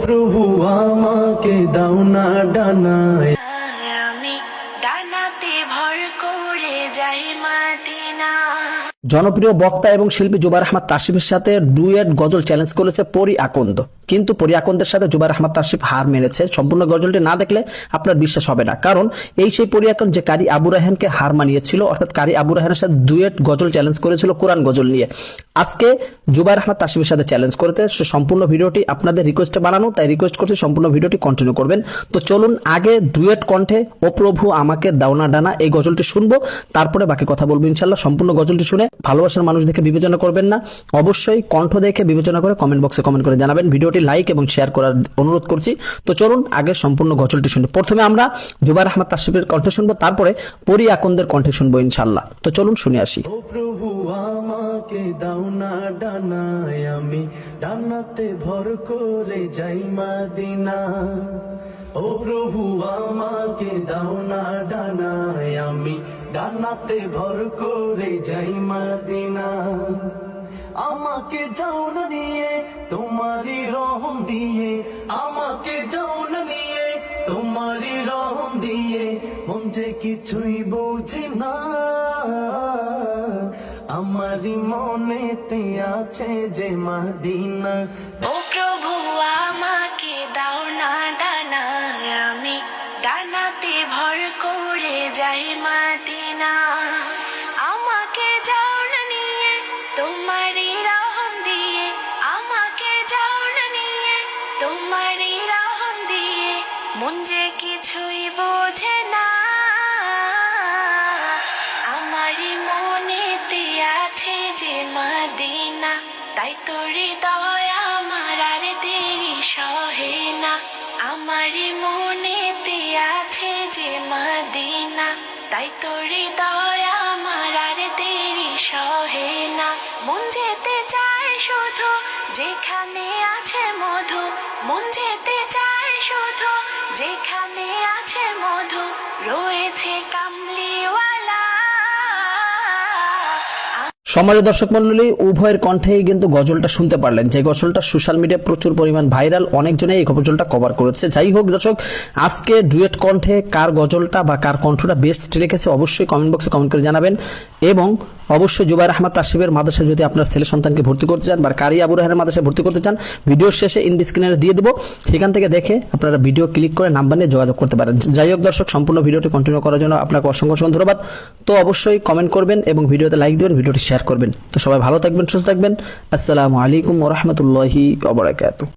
প্রভু আমাকে দাও না ডানায়, আমি ডানাতে ভর করে যাই মাদিনা। জনপ্রিয় বক্তা এবং শিল্পী জুবায়ের আহমদ তাসিফের সাথে ডুয়েট গজল চ্যালেঞ্জ করেছে পরি আকন্দ, কিন্তু পরি আকন্দের সাথে জুবায়ের আহমদ তাসিফ হার মেনেছে। সম্পূর্ণ গজলটি না দেখলে আপনার বিশ্বাস হবে না, কারণ এই সেই পরি আকন্দ যে কারি আবু রায়হানকে হার মানিয়েছিল, অর্থাৎ কারি আবু রায়হানের সাথে ডুয়েট গজল চ্যালেঞ্জ করেছিল কোরআন গজল নিয়ে। আজকে জুবায়ের আহমদ তাসিফের সাথে চ্যালেঞ্জ করতে সম্পূর্ণ ভিডিওটি আপনাদের রিকোয়েস্টে বানানো, তাই রিকোয়েস্ট করছি সম্পূর্ণ ভিডিওটি কন্টিনিউ করবেন। তো চলুন আগে ডুয়েট কণ্ঠে ও প্রভু আমাকে দাও না ডানা এই গজলটি শুনবো, তারপরে বাকি কথা বলবো ইনশাল্লাহ। সম্পূর্ণ গজলটি শুনে ভালোবাসার মানুষ দেখে বিবেচনা করবেন না, অবশ্যই কণ্ঠ দেখে বিবেচনা করে কমেন্ট বক্সে কমেন্ট করে জানাবেন। ভিডিওটি লাইক এবং শেয়ার করার অনুরোধ করছি। তো চলুন আগে সম্পূর্ণ গজলটি শুনি। প্রথমে আমরা জুবায়ের আহমদ তাসিফের কণ্ঠে শুনবো, তারপরে পরি আকন্দের কণ্ঠে শুনবো ইনশাল্লাহ। তো চলুন শুনে আসি। ও প্রভু আমাকে দাও না ডানায়, আমি ডানাতে ভর করে যাই মাদিনা। ও প্রভু আমাকে দাও না ডানায়, আমি ডানাতে ভর করে যাই মাদিনা। আমাকে যাও না নিয়ে তোমারই রহম দিয়ে, আমাকে যাও না নিয়ে তোমারই রহম দিয়ে, মন যে কিছুই বোঝে না, আমারই মনেতে আছে যে মাদিনা। ও প্রভু আমাকে দাও না ডানা, আমি ডানাতে ভর করে যাই মাদিনা। আমাকে যাও না নিয়ে তোমারই রহম দিয়ে, আমাকে যাও না নিয়ে তোমারই রহম দিয়ে, মন যে কিছুই বোঝে না, আমারই মনেতে আছে যে মাদিনা। তাই তোর হৃদয় আমার আর দেরি সহে না, আমারই মনেতে আছে যে মাদিনা। তাই তোর হৃদয় আমার আর দেরি সহে না, মন যেতে চায় শুধু যেখানে আছে মধু, মন যেতে চায় শুধু যেখানে আছে মধু, রয়েছে কামলিওয়ালা। সম্মানিত দর্শক মন্ডলী, উভয়ের কণ্ঠেই কিন্তু গজলটা শুনতে পারলেন, যে গজলটা সোশ্যাল মিডিয়ায় প্রচুর পরিমাণ ভাইরাল, অনেকজনে এই গজলটা কভার করেছে। যাই হোক দর্শক, আজকে ডুয়েট কণ্ঠে কার গজলটা বা কার কণ্ঠটা বেস্ট রেখেছে অবশ্যই কমেন্ট বক্সে কমেন্ট করে জানাবেন। এবং অবশ্যই জুবায়ের আহমদ তাসিফের মাদ্রাসায় যদি আপনার ছেলে সন্তানকে ভর্তি করতে চান বা কারি আবু রায়হানের মাদ্রাসায় ভর্তি করতে চান, ভিডিওর শেষে ইন স্ক্রিনে দিয়ে দেবো, সেখান থেকে দেখে আপনারা ভিডিও ক্লিক করে নাম্বার নিয়ে যোগাযোগ করতে পারেন। যাই হোক দর্শক, সম্পূর্ণ ভিডিওটি কন্টিনিউ করার জন্য আপনাকে অসংখ্য অসংখ্য ধন্যবাদ। তো অবশ্যই কমেন্ট করবেন এবং ভিডিওতে লাইক দেবেন, ভিডিওটি শেয়ার করবেন। তো সবাই ভালো থাকবেন, সুস্থ থাকবেন। আসসালামু আলাইকুম ওয়া রাহমাতুল্লাহি ওয়া বারাকাতুহু।